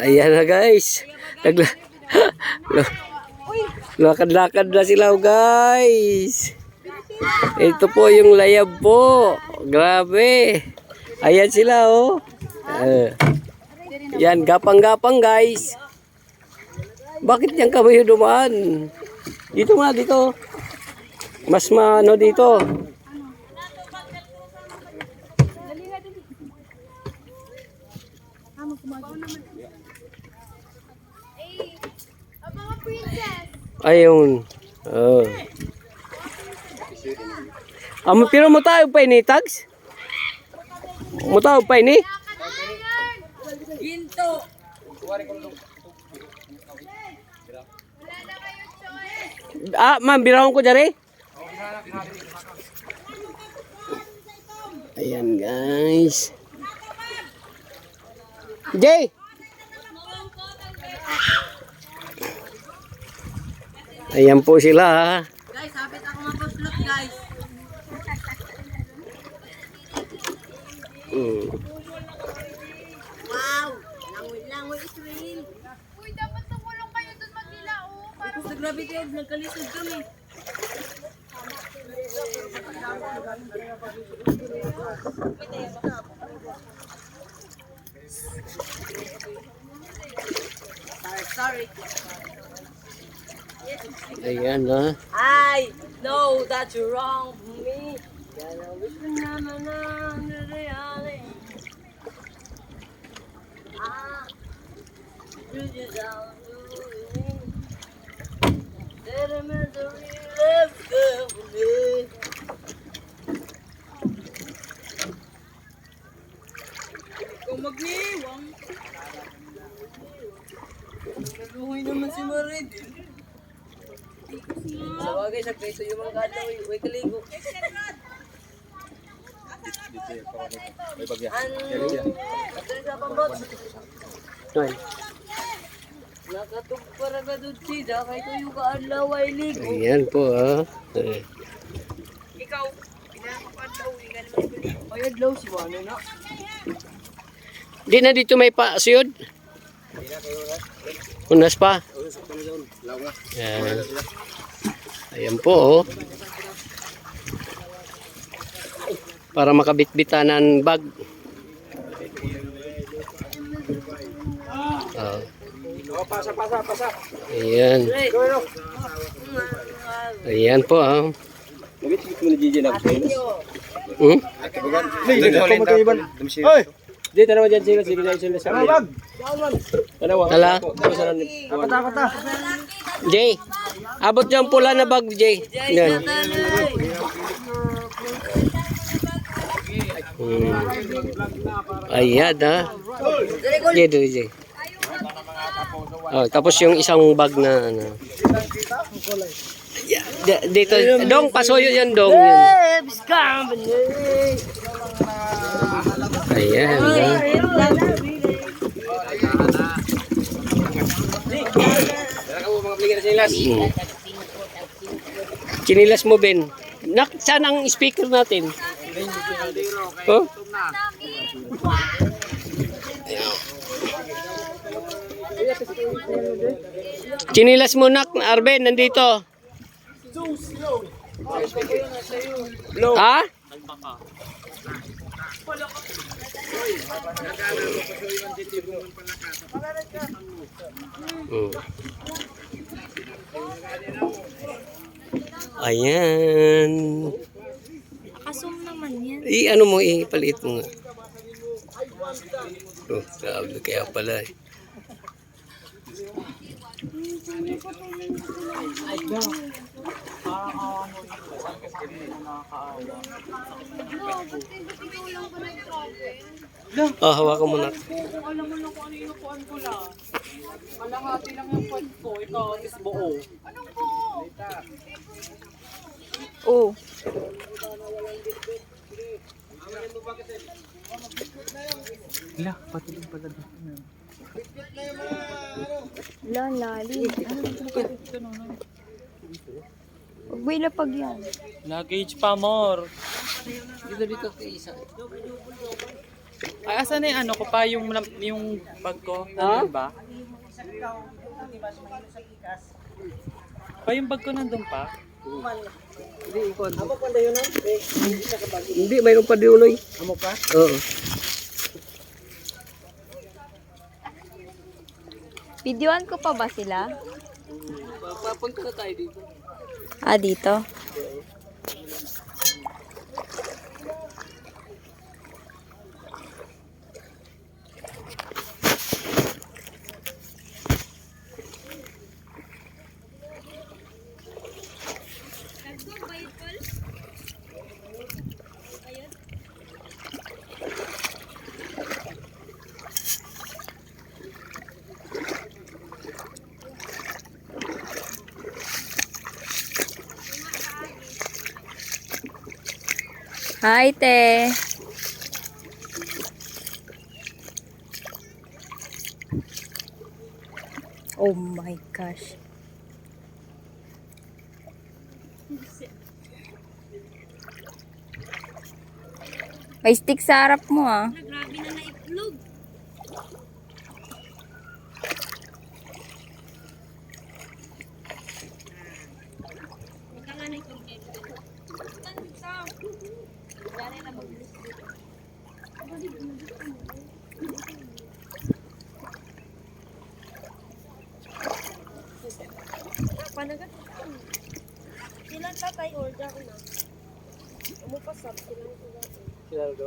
Ayan na guys. Lakad-lakad na sila guys. Ito po yung layab po. Grabe. Ayan sila oh. Yan, gapang-gapang guys. Bakit yan kami dumaan? Dito nga, dito. Mas maano dito. Ayun. Oh. Pero mo tayo pa ini, Tags? Mo tayo pa ini? Ginto. Ma'am, birahon ko dyan. Ayan guys. Jay! Ayan po sila. Guys, hapit ako mapuslot guys. Wow! Langoy is real. Uy, dapat tumulong kayo doon magila, oh. Tapos nag-gravity off, nagkalisod kami. Sorry. Ayan ha. I know that you're wrong for me. Gotta wish me na the reality. You just don't do it. That I'm at the real for me. Kung mag-iwang. Naluhoy naman si Maridin. Sa bagay, sa preso yung mga kalaw, huwag kaligo. Sa pambot. Nakatug para ka doon sida, kahit yung kaadlaw ay ligo. Ayan po ha. Ikaw, pinakapadlaw, hindi ka naman ligo. Ay, adlaw si Wano na. Di na dito may pasiyod. Unas pa. Ayan. Ayan po oh. Para makabitbitan ng bag. Pasa. Ayan. Ayan po ah. Hoy! Dito naman dyan sila. Tala. Kata. Jay. Abot dyan pula na bag, Jay. Yan. Ayan ha. Jay, Jay. Oh, tapos yung isang bag na ano. Dito, dong, pasuyo yan, dong. Yan. Ayan. Chinilas mo, Ben. Saan ang speaker natin? Oh? Chinilas mo, nak, Arben, nandito. Ha? Ayan. Nakasum naman yan. Ano mo, ipalit mo nga. Oh, grabe kaya pala eh. Hawakan mo na. Alam mo na kung ano yung inupuan ko lang. Malangati lang yung point ko. Ikaw, is buo. Anong po? Oh. Wala, pati yung pala dito na. Wala, lalim. Huwag mo ilapag yan. Luggage pa, more. Dito kay isa. Ay, asan na yung ano ko pa, yung bag ko? Nandun ba? Pa yung bag ko nandun pa? Hindi, mayroon pa diuloy. Amo pa? Oo. Videoan ko pa ba sila? Papunta na tayo dito. Ah, dito? Hi, te. Oh my gosh. May stick sa harap mo, ah. Grabe na naitlog. Panagat. Silang tatay order ko na. Umupasap silang tatay. Sinalo do?